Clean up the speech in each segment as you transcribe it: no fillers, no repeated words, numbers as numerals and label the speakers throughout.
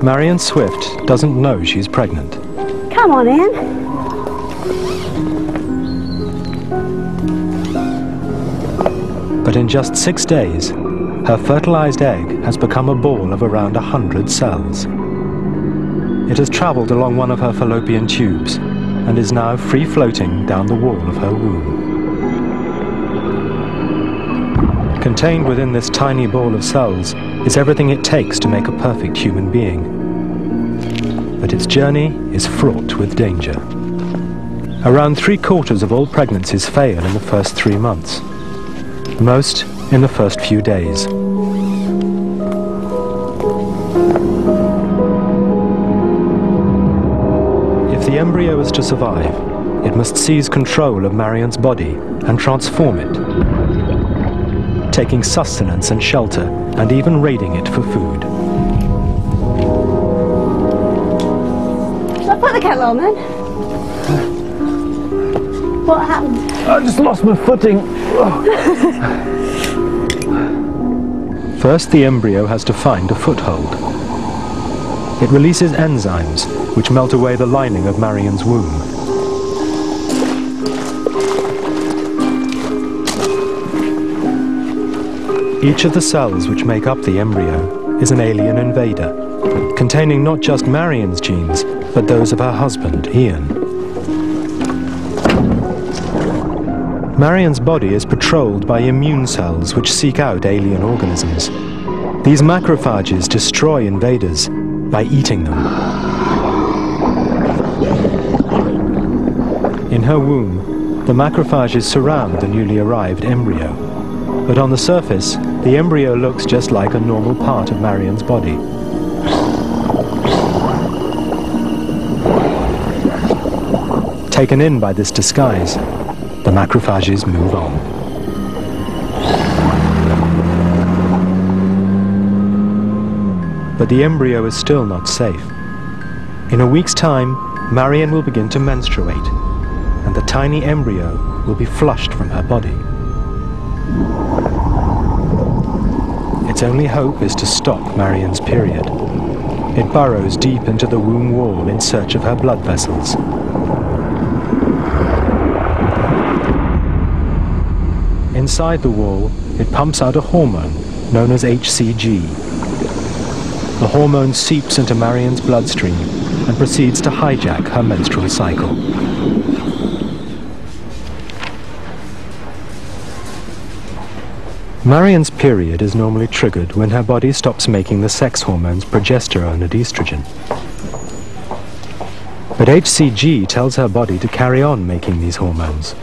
Speaker 1: Marion Swift doesn't know she's pregnant.
Speaker 2: Come on in.
Speaker 1: But in just 6 days, her fertilized egg has become a ball of around 100 cells. It has traveled along one of her fallopian tubes and is now free-floating down the wall of her womb. Contained within this tiny ball of cells is everything it takes to make a perfect human being. But its journey is fraught with danger. Around 3/4 of all pregnancies fail in the first 3 months. Most in the first few days. If the embryo is to survive, it must seize control of Marion's body and transform it, taking sustenance and shelter and even raiding it for food.
Speaker 2: Shall I put the kettle on then? What happened?
Speaker 3: I just lost my footing.
Speaker 1: First, the embryo has to find a foothold. It releases enzymes which melt away the lining of Marion's womb. Each of the cells which make up the embryo is an alien invader, containing not just Marion's genes, but those of her husband, Ian. Marion's body is patrolled by immune cells which seek out alien organisms. These macrophages destroy invaders by eating them. In her womb, the macrophages surround the newly arrived embryo. But on the surface, the embryo looks just like a normal part of Marion's body. Taken in by this disguise, the macrophages move on. But the embryo is still not safe. In a week's time, Marion will begin to menstruate, and the tiny embryo will be flushed from her body. Its only hope is to stop Marion's period. It burrows deep into the womb wall in search of her blood vessels. Inside the wall, it pumps out a hormone known as HCG. The hormone seeps into Marion's bloodstream and proceeds to hijack her menstrual cycle. Marion's period is normally triggered when her body stops making the sex hormones progesterone and estrogen. But HCG tells her body to carry on making these hormones.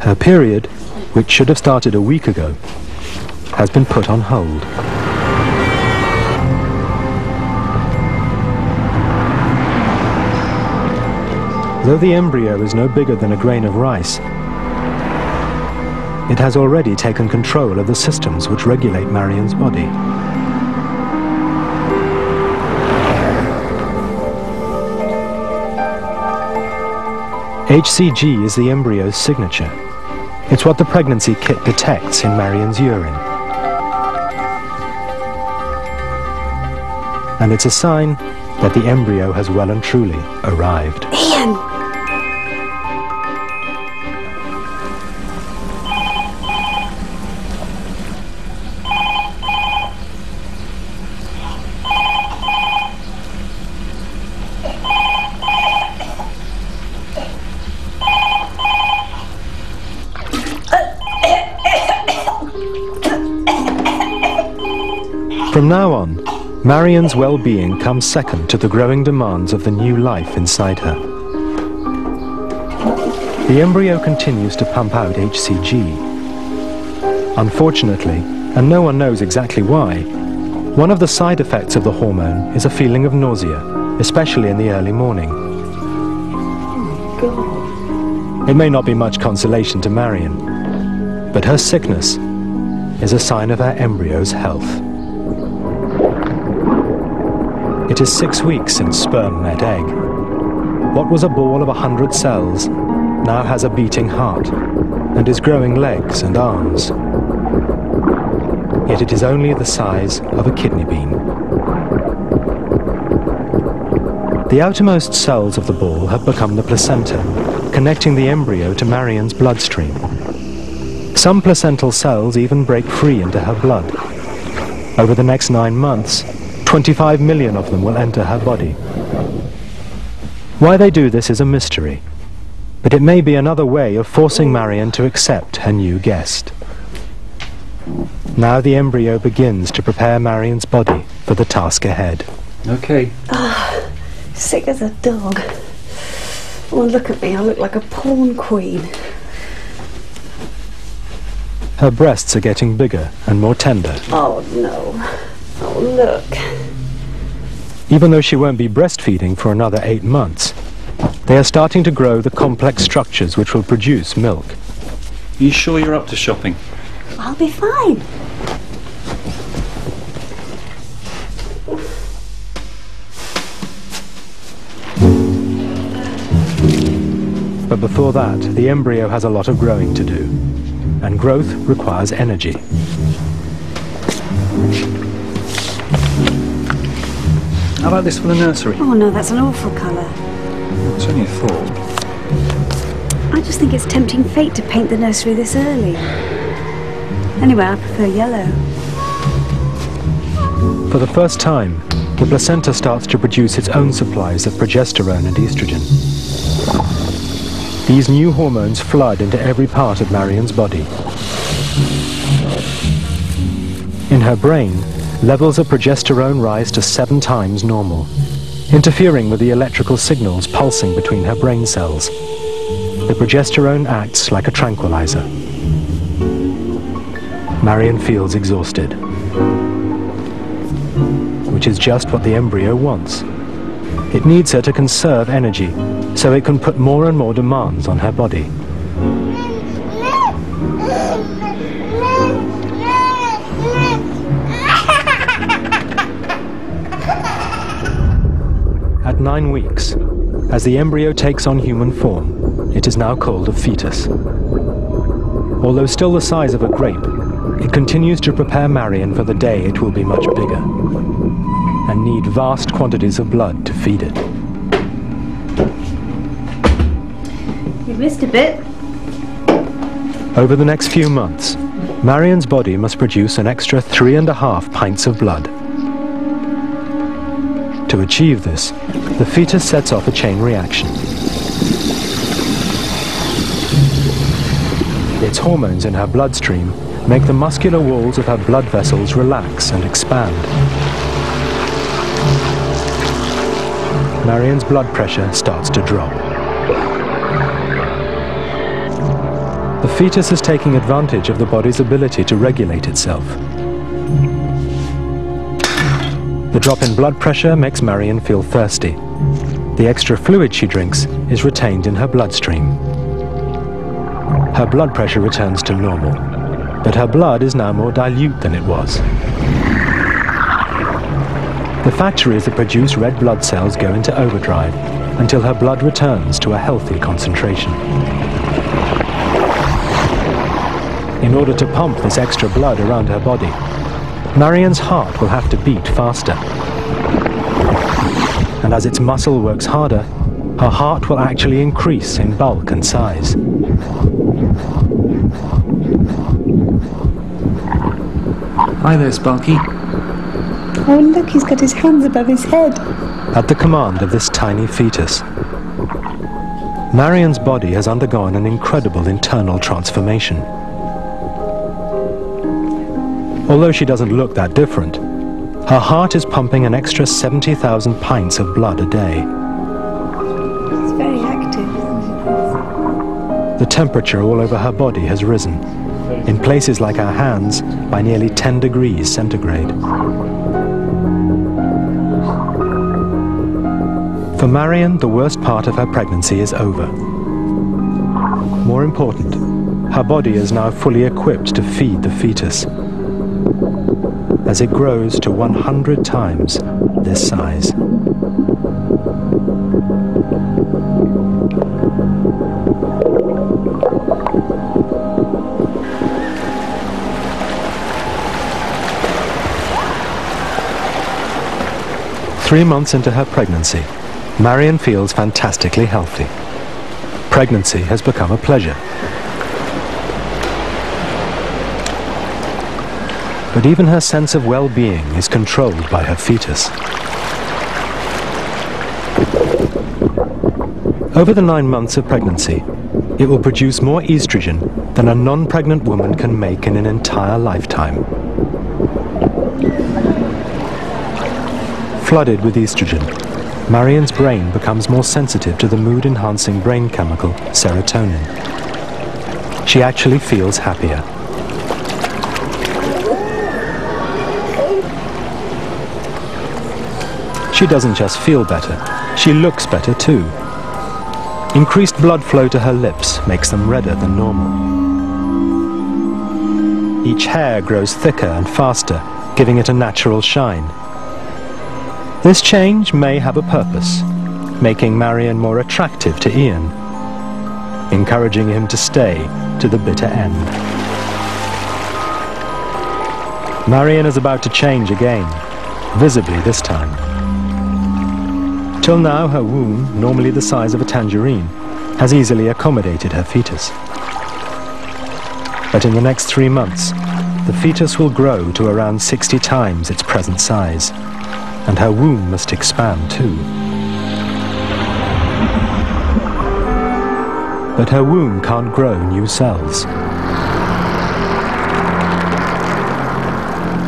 Speaker 1: Her period, which should have started a week ago, has been put on hold. Though the embryo is no bigger than a grain of rice, it has already taken control of the systems which regulate Marion's body. HCG is the embryo's signature. It's what the pregnancy kit detects in Marion's urine. And it's a sign that the embryo has well and truly arrived.
Speaker 2: Ian!
Speaker 1: From now on, Marion's well-being comes second to the growing demands of the new life inside her. The embryo continues to pump out HCG. Unfortunately, and no one knows exactly why, one of the side effects of the hormone is a feeling of nausea, especially in the early morning. It may not be much consolation to Marion, but her sickness is a sign of her embryo's health. It is 6 weeks since sperm met egg. What was a ball of 100 cells now has a beating heart and is growing legs and arms. Yet it is only the size of a kidney bean. The outermost cells of the ball have become the placenta, connecting the embryo to Marian's bloodstream. Some placental cells even break free into her blood. Over the next 9 months, 25 million of them will enter her body. Why they do this is a mystery, but it may be another way of forcing Marian to accept her new guest. Now the embryo begins to prepare Marian's body for the task ahead.
Speaker 3: Okay.
Speaker 2: Sick as a dog. Oh, look at me, I look like a porn queen.
Speaker 1: Her breasts are getting bigger and more tender.
Speaker 2: Oh no. Oh look.
Speaker 1: Even though she won't be breastfeeding for another 8 months, they are starting to grow the complex structures which will produce milk.
Speaker 3: Are you sure you're up to shopping?
Speaker 2: I'll be fine.
Speaker 1: But before that, the embryo has a lot of growing to do, and growth requires energy.
Speaker 3: How about this for the nursery?
Speaker 2: Oh no, that's an awful colour.
Speaker 3: It's only a thought.
Speaker 2: I just think it's tempting fate to paint the nursery this early. Anyway, I prefer yellow.
Speaker 1: For the first time, the placenta starts to produce its own supplies of progesterone and estrogen. These new hormones flood into every part of Marian's body. In her brain, levels of progesterone rise to 7 times normal, interfering with the electrical signals pulsing between her brain cells. The progesterone acts like a tranquilizer. Marian feels exhausted, which is just what the embryo wants. It needs her to conserve energy, so it can put more and more demands on her body. At 9 weeks, as the embryo takes on human form, it is now called a fetus. Although still the size of a grape, it continues to prepare Marian for the day it will be much bigger, and need vast quantities of blood to feed it.
Speaker 2: You've missed a bit.
Speaker 1: Over the next few months, Marian's body must produce an extra 3.5 pints of blood. To achieve this, the fetus sets off a chain reaction. Its hormones in her bloodstream make the muscular walls of her blood vessels relax and expand. Marian's blood pressure starts to drop. The fetus is taking advantage of the body's ability to regulate itself. The drop in blood pressure makes Marian feel thirsty. The extra fluid she drinks is retained in her bloodstream. Her blood pressure returns to normal, but her blood is now more dilute than it was. The factories that produce red blood cells go into overdrive until her blood returns to a healthy concentration. In order to pump this extra blood around her body, Marian's heart will have to beat faster. And as its muscle works harder, her heart will actually increase in bulk and size.
Speaker 3: Hi there, Sparky.
Speaker 2: Oh look, he's got his hands above his head.
Speaker 1: At the command of this tiny fetus, Marian's body has undergone an incredible internal transformation. Although she doesn't look that different, her heart is pumping an extra 70,000 pints of blood a day.
Speaker 2: It's very active.
Speaker 1: The temperature all over her body has risen, in places like her hands by nearly 10 degrees centigrade. For Marian, the worst part of her pregnancy is over. More important, her body is now fully equipped to feed the fetus, as it grows to 100 times this size. Three months into her pregnancy, Marion feels fantastically healthy. Pregnancy has become a pleasure. But even her sense of well-being is controlled by her fetus. Over the 9 months of pregnancy, it will produce more estrogen than a non-pregnant woman can make in an entire lifetime. Flooded with estrogen, Marion's brain becomes more sensitive to the mood-enhancing brain chemical serotonin. She actually feels happier. She doesn't just feel better, she looks better too. Increased blood flow to her lips makes them redder than normal. Each hair grows thicker and faster, giving it a natural shine. This change may have a purpose, making Marion more attractive to Ian, encouraging him to stay to the bitter end. Marion is about to change again, visibly this time. Till now, her womb, normally the size of a tangerine, has easily accommodated her fetus. But in the next 3 months, the fetus will grow to around 60 times its present size, and her womb must expand too. But her womb can't grow new cells.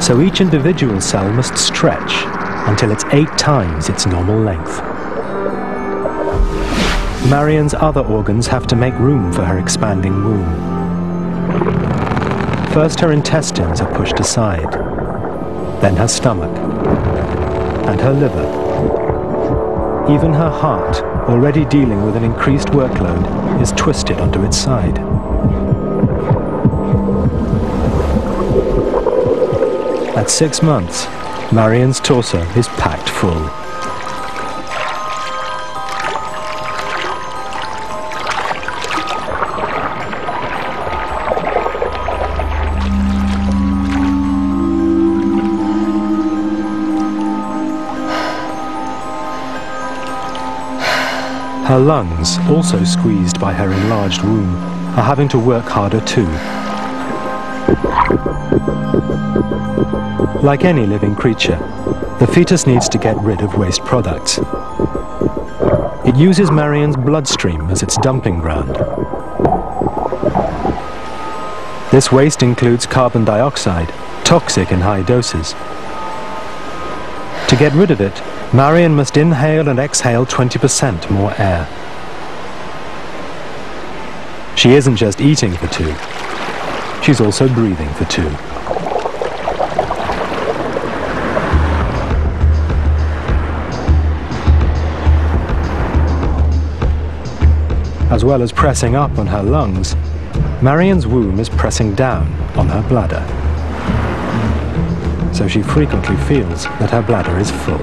Speaker 1: So each individual cell must stretch until it's 8 times its normal length. Marion's other organs have to make room for her expanding womb. First, her intestines are pushed aside, then her stomach, and her liver. Even her heart, already dealing with an increased workload, is twisted onto its side. At 6 months, Marion's torso is packed full. Her lungs, also squeezed by her enlarged womb, are having to work harder too. Like any living creature, the fetus needs to get rid of waste products. It uses Marion's bloodstream as its dumping ground. This waste includes carbon dioxide, toxic in high doses. To get rid of it, Marion must inhale and exhale 20% more air. She isn't just eating for 2, she's also breathing for 2. As well as pressing up on her lungs, Marion's womb is pressing down on her bladder. So she frequently feels that her bladder is full.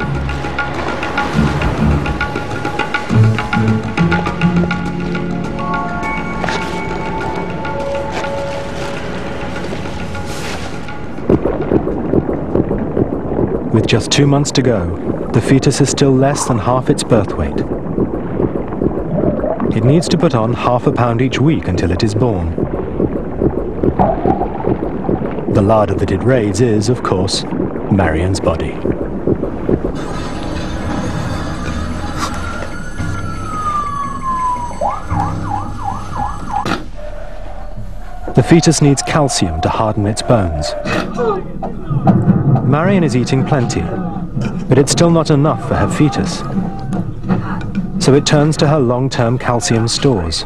Speaker 1: With just 2 months to go, the fetus is still less than half its birth weight. It needs to put on ½ a pound each week until it is born. The larder that it raids is, of course, Marion's body. The fetus needs calcium to harden its bones. Marion is eating plenty, but it's still not enough for her fetus. So it turns to her long-term calcium stores.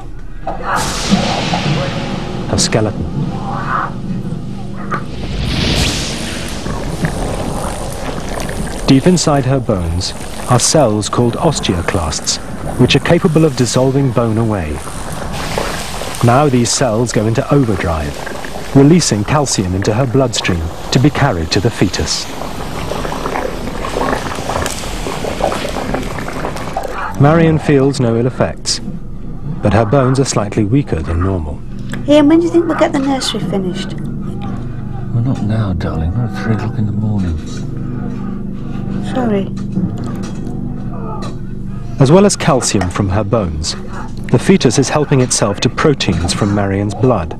Speaker 1: Her skeleton. Deep inside her bones are cells called osteoclasts, which are capable of dissolving bone away. Now these cells go into overdrive, releasing calcium into her bloodstream to be carried to the fetus. Marion feels no ill effects, but her bones are slightly weaker than normal.
Speaker 2: Ian, when do you think we'll get the nursery finished?
Speaker 3: Well, not now, darling. Not at 3 o'clock in the morning.
Speaker 2: Sorry.
Speaker 1: As well as calcium from her bones, the fetus is helping itself to proteins from Marian's blood.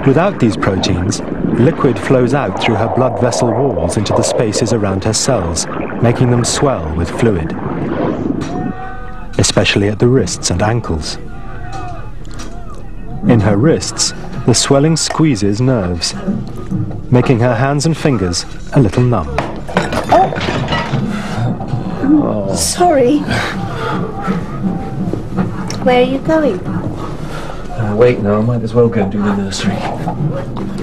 Speaker 1: Without these proteins, liquid flows out through her blood vessel walls into the spaces around her cells, making them swell with fluid, especially at the wrists and ankles. In her wrists, the swelling squeezes nerves, making her hands and fingers a little numb.
Speaker 2: Oh. Sorry. Where are you going?
Speaker 3: Wait now, I might as well go and do the nursery.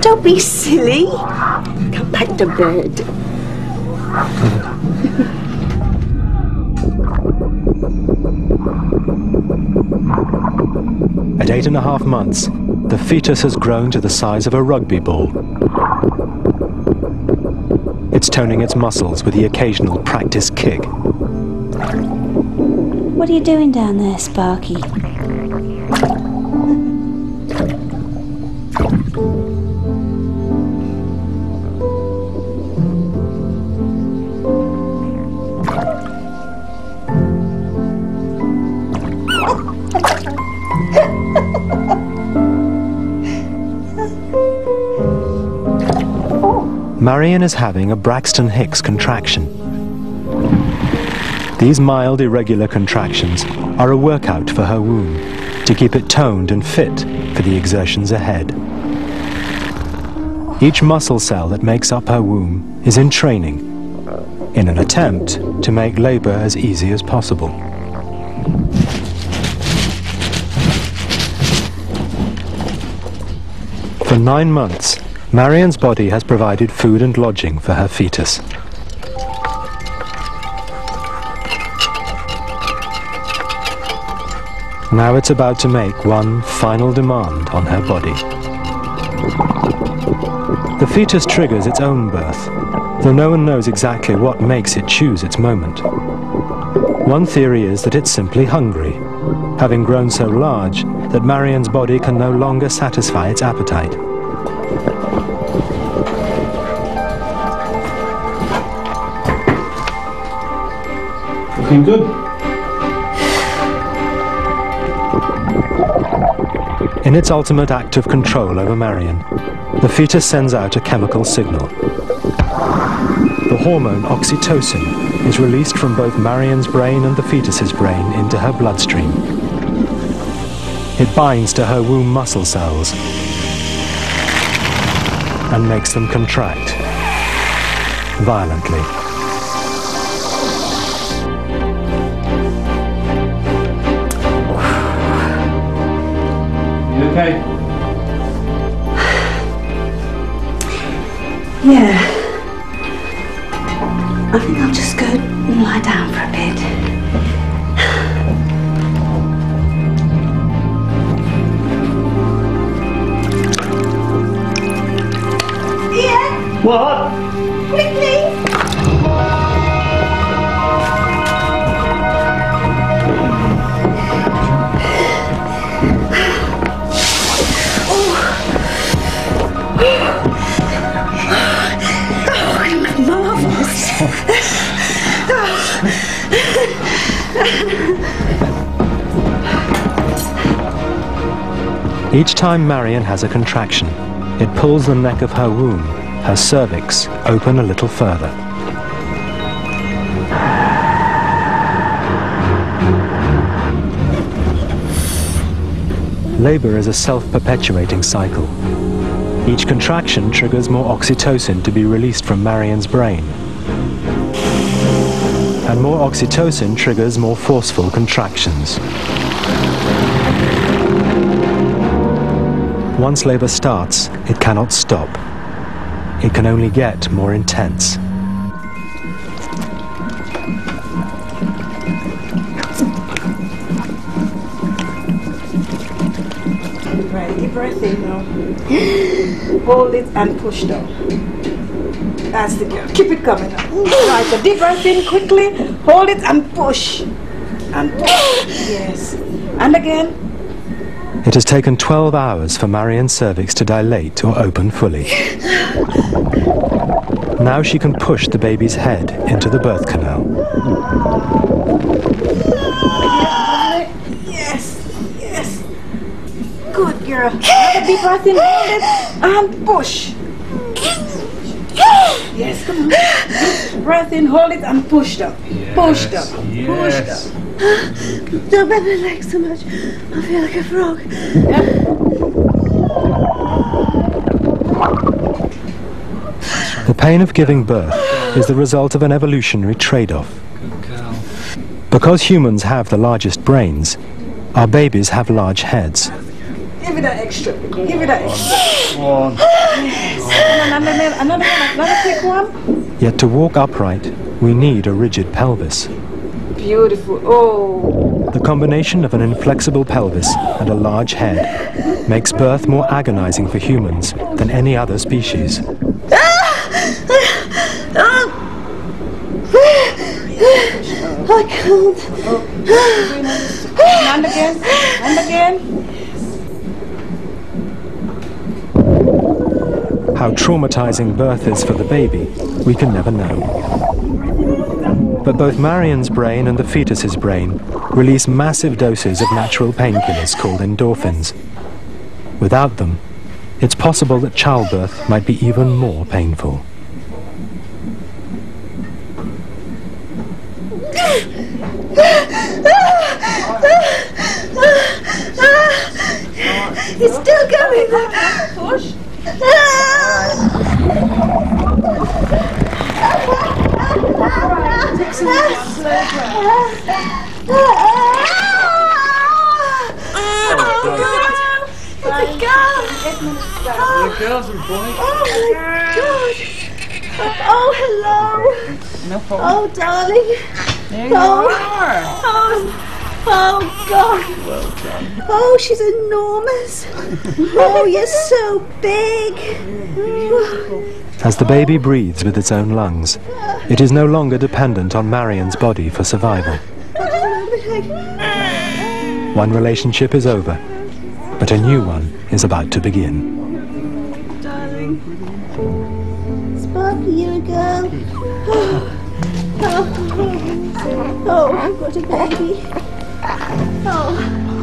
Speaker 2: Don't be silly. Come back to bed.
Speaker 1: At 8.5 months, the fetus has grown to the size of a rugby ball. It's toning its muscles with the occasional practice kick.
Speaker 2: What are you doing down there, Sparky?
Speaker 1: Marian is having a Braxton Hicks contraction. These mild, irregular contractions are a workout for her womb to keep it toned and fit for the exertions ahead. Each muscle cell that makes up her womb is in training in an attempt to make labor as easy as possible. For 9 months, Marian's body has provided food and lodging for her fetus. Now it's about to make one final demand on her body. The fetus triggers its own birth, though no one knows exactly what makes it choose its moment. One theory is that it's simply hungry, having grown so large that Marian's body can no longer satisfy its appetite.
Speaker 3: Looking good.
Speaker 1: In its ultimate act of control over Marian, the fetus sends out a chemical signal. The hormone oxytocin is released from both Marian's brain and the fetus's brain into her bloodstream. It binds to her womb muscle cells and makes them contract violently.
Speaker 3: You okay?
Speaker 2: Yeah. I think I'll just go and lie down for a bit. Yeah?
Speaker 3: What?
Speaker 2: Quickly!
Speaker 1: Each time Marian has a contraction, it pulls the neck of her womb, her cervix, open a little further. Labor is a self-perpetuating cycle. Each contraction triggers more oxytocin to be released from Marian's brain. And more oxytocin triggers more forceful contractions. Once labor starts, it cannot stop. It can only get more intense.
Speaker 4: Right, deep breath in now. Hold it and push down. That's the girl. Keep it coming up. Right, so deep breath in quickly. Hold it and push. And push. Yes. And again.
Speaker 1: It has taken 12 hours for Marian's cervix to dilate or open fully. Now she can push the baby's head into the birth canal.
Speaker 4: Yes, yes. Good girl. Another deep breath in, hold it, and push. Yes, come on. Deep breath in, hold it, and push down. Push down. Push down.
Speaker 2: Don't bend my legs so much. I feel like a frog.
Speaker 1: The pain of giving birth is the result of an evolutionary trade-off. Because humans have the largest brains, our babies have large heads.
Speaker 4: Give it that extra. Give it that extra. Another quick one.
Speaker 1: Yet to walk upright, we need a rigid pelvis.
Speaker 4: Beautiful. Oh.
Speaker 1: The combination of an inflexible pelvis and a large head makes birth more agonizing for humans than any other species.
Speaker 2: I can't.
Speaker 4: And again. And again.
Speaker 1: How traumatizing birth is for the baby, we can never know. But both Marion's brain and the fetus's brain release massive doses of natural painkillers called endorphins. Without them, it's possible that childbirth might be even more painful.
Speaker 2: It's still going.
Speaker 4: Push. Take some slow
Speaker 3: The girls and boys.
Speaker 2: Oh my God! Oh, hello!
Speaker 4: No problem.
Speaker 2: Oh, darling!
Speaker 4: There you are.
Speaker 2: Oh, God! Well done. Oh, she's enormous! Oh, you're so big!
Speaker 1: As the baby breathes with its own lungs, it is no longer dependent on Marion's body for survival. One relationship is over, but a new one is about to begin.
Speaker 2: Darling. Sparky, you're a girl. Oh, I've got a baby. Oh.